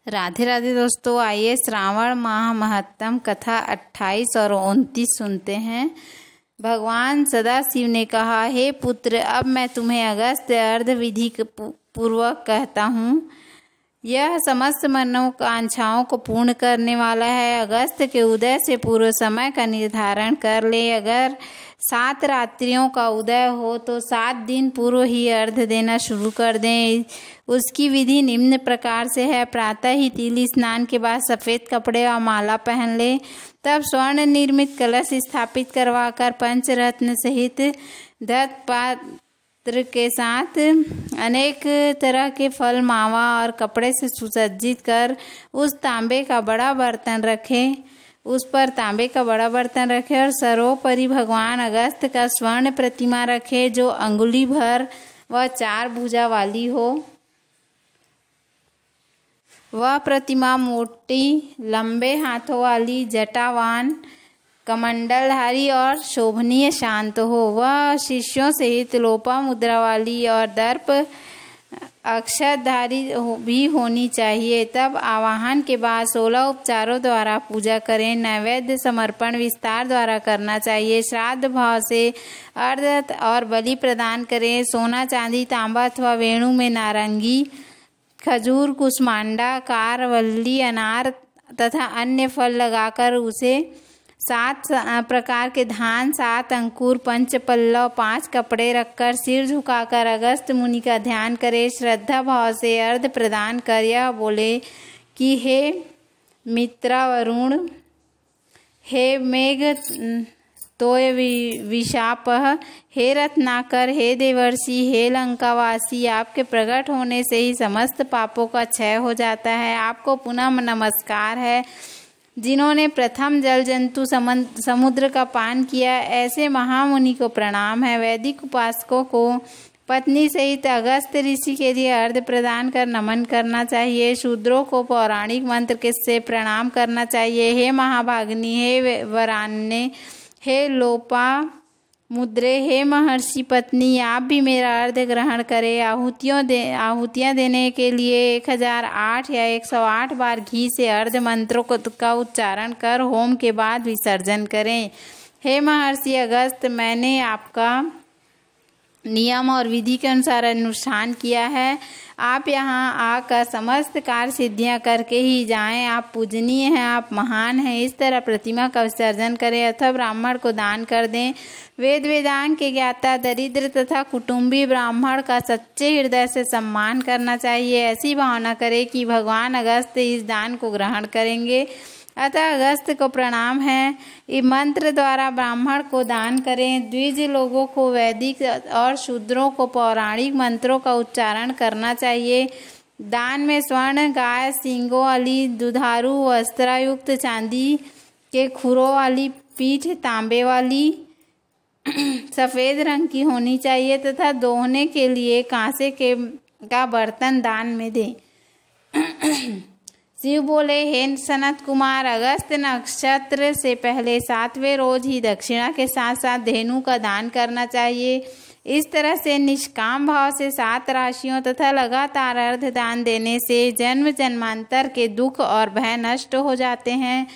राधे राधे दोस्तों, आइए श्रावण माह महत्तम कथा 28 और 29 सुनते हैं। भगवान सदाशिव ने कहा, हे पुत्र, अब मैं तुम्हें अगस्त अर्ध विधि पूर्वक कहता हूँ। यह समस्त मनोकांक्षाओं को पूर्ण करने वाला है। अगस्त के उदय से पूर्व समय का निर्धारण कर ले। अगर 7 रात्रियों का उदय हो तो 7 दिन पूर्व ही अर्घ देना शुरू कर दें। उसकी विधि निम्न प्रकार से है। प्रातः ही तिली स्नान के बाद सफ़ेद कपड़े और माला पहन ले। तब स्वर्ण निर्मित कलश स्थापित करवाकर पंचरत्न सहित दत्त पात्र के साथ अनेक तरह के फल, मावा और कपड़े से सुसज्जित कर उस पर तांबे का बड़ा बर्तन रखे और सर्वोपरि भगवान अगस्त का स्वर्ण प्रतिमा रखे, जो अंगुली भर व 4 भुजा वाली हो। वह प्रतिमा मोटी, लंबे हाथों वाली, जटावान, कमंडलधारी और शोभनीय शांत हो। वह शिष्यों सहित लोपा मुद्रा वाली और दर्प अक्षरधारी भी होनी चाहिए। तब आवाहन के बाद 16 उपचारों द्वारा पूजा करें। नैवेद्य समर्पण विस्तार द्वारा करना चाहिए। श्राद्ध भाव से अर्घ और बलि प्रदान करें। सोना, चांदी, तांबा अथवा वेणु में नारंगी, खजूर, कुष्मांडा, कारवल्ली, अनार तथा अन्य फल लगाकर उसे 7 प्रकार के धान, 7 अंकुर, 5 पल्लव, 5 कपड़े रखकर सिर झुकाकर अगस्त मुनि का ध्यान करे। श्रद्धा भाव से अर्घ प्रदान कर यह बोले कि हे मित्रा वरुण, हे मेघ तोय विशापः, हे रत्नाकर, हे देवर्षि, हे लंकावासी, आपके प्रकट होने से ही समस्त पापों का क्षय हो जाता है। आपको पुनः नमस्कार है। जिन्होंने प्रथम जल जंतु समुद्र का पान किया, ऐसे महामुनि को प्रणाम है। वैदिक उपासकों को पत्नी सहित अगस्त ऋषि के लिए अर्घ प्रदान कर नमन करना चाहिए। शूद्रों को पौराणिक मंत्र के से प्रणाम करना चाहिए। हे महाभागिनी, हे वरान्य, हे लोपा मुद्रे, हे महर्षि पत्नी, आप भी मेरा अर्घ ग्रहण करें। आहुतियाँ देने के लिए 1008 या 108 बार घी से अर्घ मंत्रों का उच्चारण कर होम के बाद विसर्जन करें। हे महर्षि अगस्त, मैंने आपका नियम और विधि के अनुसार अनुष्ठान किया है। आप यहाँ आकर समस्त कार्य सिद्धियाँ करके ही जाएं। आप पूजनीय हैं, आप महान हैं। इस तरह प्रतिमा का विसर्जन करें अथवा ब्राह्मण को दान कर दें। वेद वेदांत के ज्ञाता, दरिद्र तथा कुटुंबी ब्राह्मण का सच्चे हृदय से सम्मान करना चाहिए। ऐसी भावना करें कि भगवान अगस्त इस दान को ग्रहण करेंगे। अतः अगस्त को प्रणाम है। इस मंत्र द्वारा ब्राह्मण को दान करें। द्विज लोगों को वैदिक और शूद्रों को पौराणिक मंत्रों का उच्चारण करना चाहिए। दान में स्वर्ण गाय सींगों वाली, दुधारू वस्त्रायुक्त, चांदी के खुरों वाली पीठ, तांबे वाली सफ़ेद रंग की होनी चाहिए तथा दोहने के लिए कांसे का बर्तन दान में दें। शिव बोले, हे सनत कुमार, अगस्त नक्षत्र से पहले 7वें रोज ही दक्षिणा के साथ साथ धेनु का दान करना चाहिए। इस तरह से निष्काम भाव से 7 राशियों तथा लगातार अर्घ दान देने से जन्म जन्मांतर के दुख और भय नष्ट हो जाते हैं।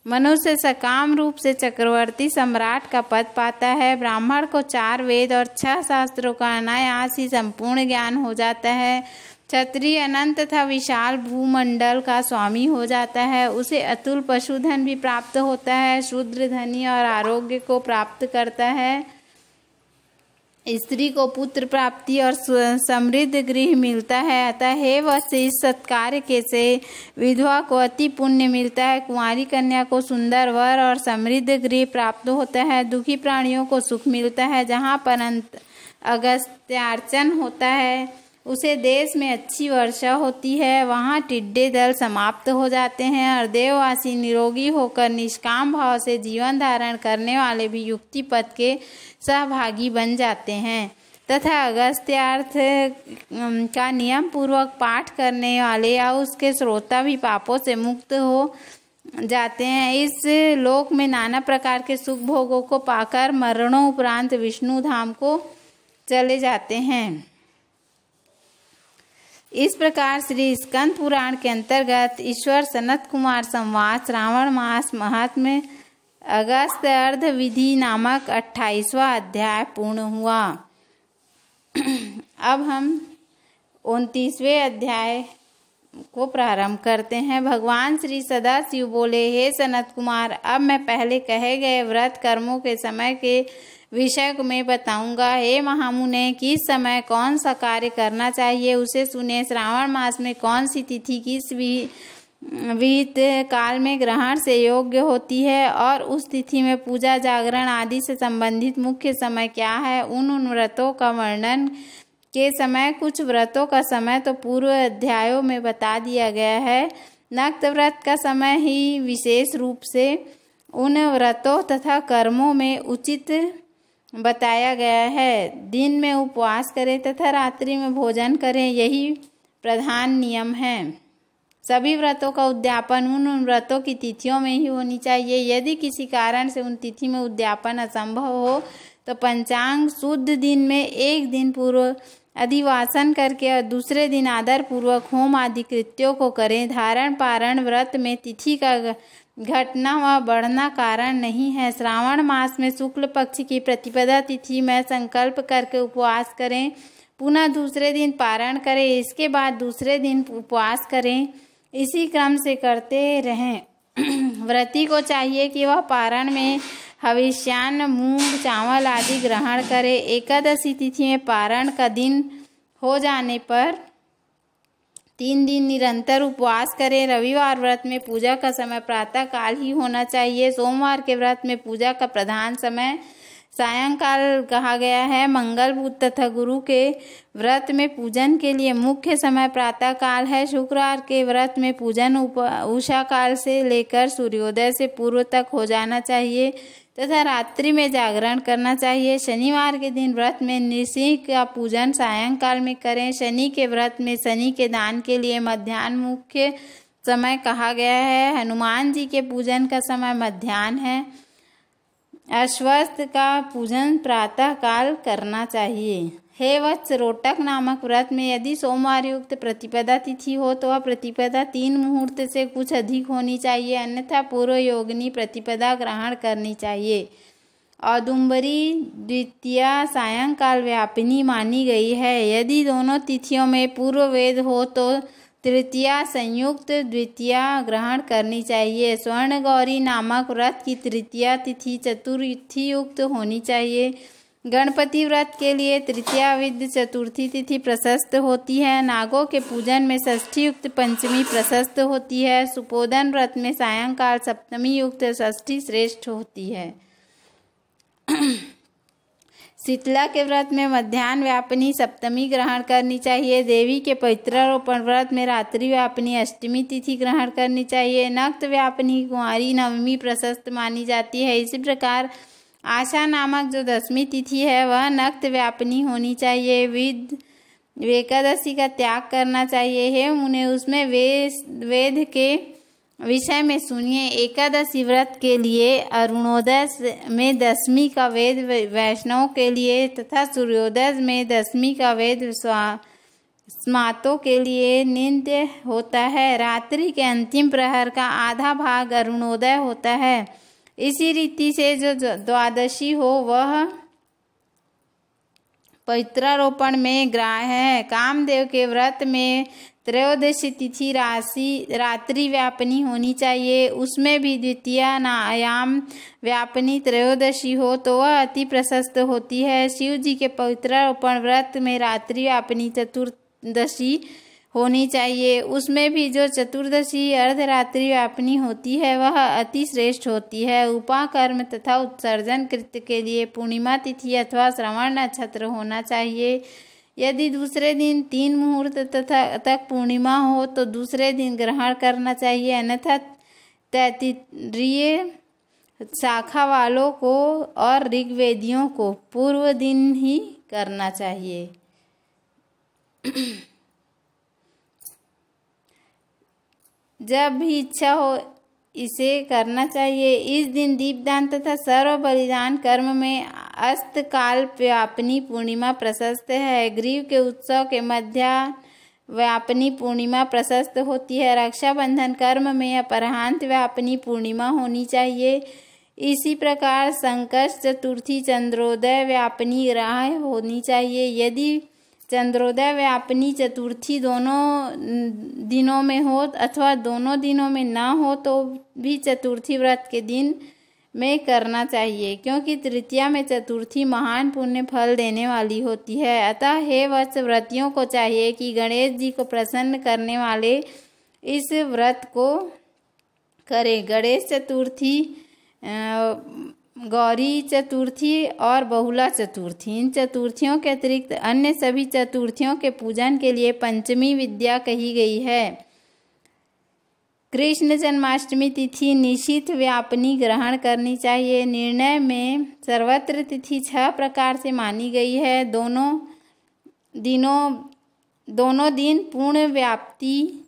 मनुष्य सकाम रूप से चक्रवर्ती सम्राट का पद पाता है। ब्राह्मण को 4 वेद और 6 शास्त्रों का अनायास ही संपूर्ण ज्ञान हो जाता है। क्षत्रिय अनंत तथा विशाल भूमंडल का स्वामी हो जाता है। उसे अतुल पशुधन भी प्राप्त होता है। शूद्र धनी और आरोग्य को प्राप्त करता है। स्त्री को पुत्र प्राप्ति और समृद्ध गृह मिलता है। अतः हे वत्स, इस सत्कार्य के से विधवा को अति पुण्य मिलता है। कुंवारी कन्या को सुंदर वर और समृद्ध गृह प्राप्त होता है। दुखी प्राणियों को सुख मिलता है। जहाँ पर अगस्त्यार्चन होता है, उसे देश में अच्छी वर्षा होती है। वहाँ टिड्डे दल समाप्त हो जाते हैं और देववासी निरोगी होकर निष्काम भाव से जीवन धारण करने वाले भी युक्ति पथ के सहभागी बन जाते हैं तथा अगस्त्यार्थ का नियम पूर्वक पाठ करने वाले या उसके श्रोता भी पापों से मुक्त हो जाते हैं। इस लोक में नाना प्रकार के सुख भोगों को पाकर मरणोपरांत विष्णु धाम को चले जाते हैं। इस प्रकार श्री स्कंद पुराण के अंतर्गत ईश्वर सनत कुमार संवाद श्रावण मास महात्म्य अगस्त अर्ध विधि नामक 28वां अध्याय पूर्ण हुआ। अब हम 29वें अध्याय को प्रारंभ करते हैं। भगवान श्री सदाशिव बोले, हे सनत कुमार, अब मैं पहले कहे गए व्रत कर्मों के समय के विषय को मैं बताऊंगा। हे महामुने, किस समय कौन सा कार्य करना चाहिए उसे सुने। श्रावण मास में कौन सी तिथि किस विहित काल में ग्रहण से योग्य होती है और उस तिथि में पूजा जागरण आदि से संबंधित मुख्य समय क्या है। उन व्रतों का वर्णन के समय कुछ व्रतों का समय तो पूर्व अध्यायों में बता दिया गया है। नक्त व्रत का समय ही विशेष रूप से उन व्रतों तथा कर्मों में उचित बताया गया है। दिन में उपवास करें तथा रात्रि में भोजन करें, यही प्रधान नियम है। सभी व्रतों का उद्यापन उन व्रतों की तिथियों में ही होनी चाहिए। यदि किसी कारण से उन तिथि में उद्यापन असंभव हो तो पंचांग शुद्ध दिन में एक दिन पूर्व अधिवासन करके और दूसरे दिन आदर पूर्वक होम आदि कृत्यों को करें। धारण पारण व्रत में तिथि का घटना व बढ़ना कारण नहीं है। श्रावण मास में शुक्ल पक्ष की प्रतिपदा तिथि में संकल्प करके उपवास करें, पुनः दूसरे दिन पारण करें, इसके बाद दूसरे दिन उपवास करें, इसी क्रम से करते रहें। व्रती को चाहिए कि वह पारण में हविष्यान्न, मूंग, चावल आदि ग्रहण करे। एकादशी तिथि में पारण का दिन हो जाने पर 3 दिन निरंतर उपवास करें। रविवार व्रत में पूजा का समय प्रातः काल ही होना चाहिए। सोमवार के व्रत में पूजा का प्रधान समय सायंकाल कहा गया है। मंगल, बुध तथा गुरु के व्रत में पूजन के लिए मुख्य समय प्रातः काल है। शुक्रवार के व्रत में पूजन उषा काल से लेकर सूर्योदय से पूर्व तक हो जाना चाहिए तथा रात्रि में जागरण करना चाहिए। शनिवार के दिन व्रत में नृसिंह का पूजन सायंकाल में करें। शनि के व्रत में शनि के दान के लिए मध्याह्न मुख्य समय कहा गया है। हनुमान जी के पूजन का समय मध्याह्न है। अश्वत्थ का पूजन प्रातः काल करना चाहिए। हे वत्स, रोटक नामक व्रत में यदि सोमवार युक्त प्रतिपदा तिथि हो तो वह प्रतिपदा 3 मुहूर्त से कुछ अधिक होनी चाहिए, अन्यथा पूर्व योगिनी प्रतिपदा ग्रहण करनी चाहिए। औदुंबरी द्वितीया सायंकाल व्यापिनी मानी गई है। यदि दोनों तिथियों में पूर्व वेद हो तो तृतीया संयुक्त द्वितीया ग्रहण करनी चाहिए। स्वर्ण गौरी नामक व्रत की तृतीया तिथि चतुर्थी युक्त होनी चाहिए। गणपति व्रत के लिए तृतीया विद्य चतुर्थी तिथि प्रशस्त होती है। नागों के पूजन में षष्ठी युक्त पंचमी प्रशस्त होती है। सुपोदन व्रत में सायंकाल सप्तमी युक्त षष्ठी श्रेष्ठ होती है। शीतला के व्रत में मध्याह्न व्यापिनी सप्तमी ग्रहण करनी चाहिए। देवी के पवित्रारोपण व्रत में रात्रि व्यापिनी अष्टमी तिथि ग्रहण करनी चाहिए। नक्त व्यापिनी कुंवारी नवमी प्रशस्त मानी जाती है। इसी प्रकार आशा नामक जो 10वीं तिथि है वह नक्त व्यापिनी होनी चाहिए। एकादशी का त्याग करना चाहिए। हे मुने, उसमें वेद के विषय में सुनिए। एकादशी व्रत के लिए अरुणोदय में 10वीं का वेद वैष्णव के लिए तथा सूर्योदय में 10वीं का वेद स्मातों के लिए नित्य होता है। रात्रि के अंतिम प्रहर का आधा भाग अरुणोदय होता है। इसी रीति से जो द्वादशी हो वह पवित्रारोपण में ग्राह्य है। कामदेव के व्रत में त्रयोदशी तिथि रात्रि व्यापिनी होनी चाहिए। उसमें भी द्वितीयायाम व्यापिनी त्रयोदशी हो तो वह अति प्रशस्त होती है। शिव जी के पवित्रारोपण व्रत में रात्रि व्यापिनी चतुर्दशी होनी चाहिए। उसमें भी जो चतुर्दशी अर्धरात्रि व्यापिनी होती है वह अति श्रेष्ठ होती है। उपाकर्म तथा उत्सर्जन कृत्य के लिए पूर्णिमा तिथि अथवा श्रवण नक्षत्र होना चाहिए। यदि दूसरे दिन 3 मुहूर्त तक पूर्णिमा हो तो दूसरे दिन ग्रहण करना चाहिए, अन्यथा तैत्तिरीय शाखा वालों को और ऋग्वेदियों को पूर्व दिन ही करना चाहिए। जब भी इच्छा हो इसे करना चाहिए। इस दिन दीपदान तथा सर्व बलिदान कर्म में अस्त काल व्यापिनी पूर्णिमा प्रशस्त है। ग्रीव के उत्सव के व्यापिनी पूर्णिमा प्रशस्त होती है। रक्षाबंधन कर्म में अपराह्न व्यापिनी पूर्णिमा होनी चाहिए। इसी प्रकार संकष्ट चतुर्थी चंद्रोदय व्यापिनी ग्रह होनी चाहिए। यदि चंद्रोदय व्यापिनी चतुर्थी दोनों दिनों में हो अथवा दोनों दिनों में ना हो तो भी चतुर्थी व्रत के दिन में करना चाहिए, क्योंकि तृतीया में चतुर्थी महान पुण्य फल देने वाली होती है। अतः हे वत्स व्रतियों को चाहिए कि गणेश जी को प्रसन्न करने वाले इस व्रत को करें। गणेश चतुर्थी, गौरी चतुर्थी और बहुला चतुर्थी, इन चतुर्थियों के अतिरिक्त अन्य सभी चतुर्थियों के पूजन के लिए पंचमी विद्या कही गई है। कृष्ण जन्माष्टमी तिथि निश्चित व्यापिनी ग्रहण करनी चाहिए। निर्णय में सर्वत्र तिथि 6 प्रकार से मानी गई है। दोनों दिन पूर्ण व्याप्ति,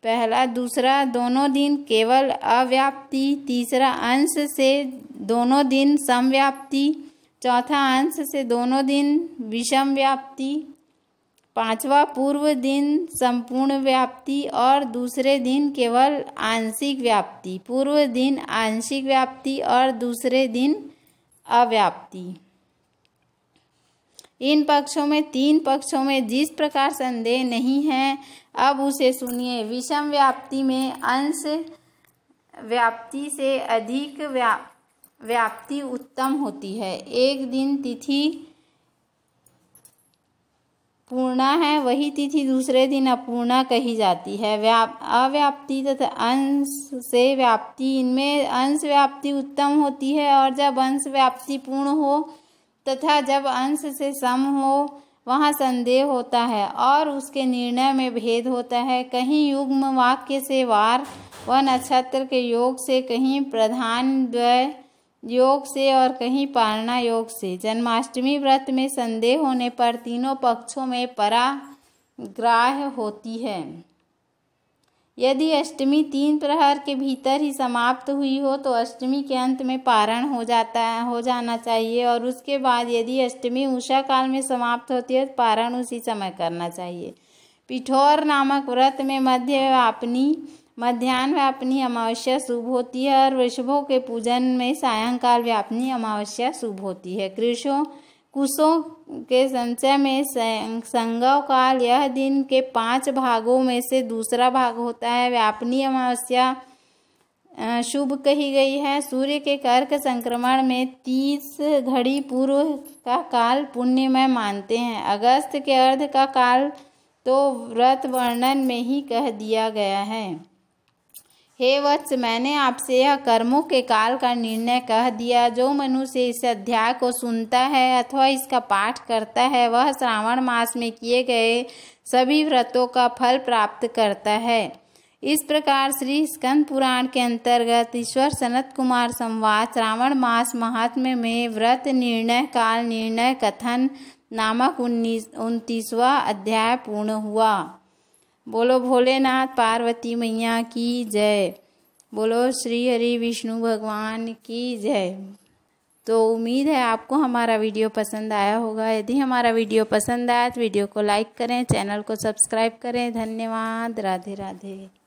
पहला। दूसरा, दोनों दिन केवल अव्याप्ति। तीसरा, अंश से दोनों दिन समव्याप्ति। चौथा, अंश से दोनों दिन विषम व्याप्ति। पांचवा, पूर्व दिन संपूर्ण व्याप्ति और दूसरे दिन केवल आंशिक व्याप्ति। पूर्व दिन आंशिक व्याप्ति और दूसरे दिन अव्याप्ति। इन पक्षों में 3 पक्षों में जिस प्रकार संदेह नहीं है, अब उसे सुनिए। विषम व्याप्ति में अंश व्याप्ति से अधिक व्याप्ति उत्तम होती है। एक दिन तिथि पूर्णा है, वही तिथि दूसरे दिन अपूर्णा कही जाती है। अव्याप्ति तथा अंश से व्याप्ति, इनमें अंश व्याप्ति उत्तम होती है, और जब अंश व्याप्ति पूर्ण हो तथा जब अंश से सम हो वहाँ संदेह होता है और उसके निर्णय में भेद होता है। कहीं युग्म वाक्य से वार व नक्षत्र के योग से, कहीं प्रधान द्वय योग से और कहीं पारणा योग से। जन्माष्टमी व्रत में संदेह होने पर तीनों पक्षों में पराग्राह्य होती है। यदि अष्टमी 3 प्रहर के भीतर ही समाप्त हुई हो तो अष्टमी के अंत में पारण हो जाना चाहिए, और उसके बाद यदि अष्टमी उषा काल में समाप्त होती है तो पारण उसी समय करना चाहिए। पिठौर नामक व्रत में मध्याह्न व्यापिनी अमावस्या शुभ होती है, और वृषभों के पूजन में सायंकाल व्यापिनी अमावस्या शुभ होती है। कुशों के संचय में संगव काल यह दिन के 5 भागों में से दूसरा भाग होता है। व्यापिनी अमावस्या शुभ कही गई है। सूर्य के कर्क संक्रमण में 30 घड़ी पूर्व का काल पुण्यमय मानते हैं। अगस्त के अर्ध का काल तो व्रत वर्णन में ही कह दिया गया है। हे वत्स, मैंने आपसे यह कर्मों के काल का निर्णय कह दिया। जो मनुष्य इस अध्याय को सुनता है अथवा इसका पाठ करता है वह श्रावण मास में किए गए सभी व्रतों का फल प्राप्त करता है। इस प्रकार श्री स्कंद पुराण के अंतर्गत ईश्वर सनत कुमार संवाद श्रावण मास महात्म्य में व्रत निर्णय काल निर्णय कथन नामक 29वां अध्याय पूर्ण हुआ। बोलो भोलेनाथ पार्वती मैया की जय। बोलो श्री हरि विष्णु भगवान की जय। तो उम्मीद है आपको हमारा वीडियो पसंद आया होगा। यदि हमारा वीडियो पसंद आया तो वीडियो को लाइक करें, चैनल को सब्सक्राइब करें। धन्यवाद। राधे राधे।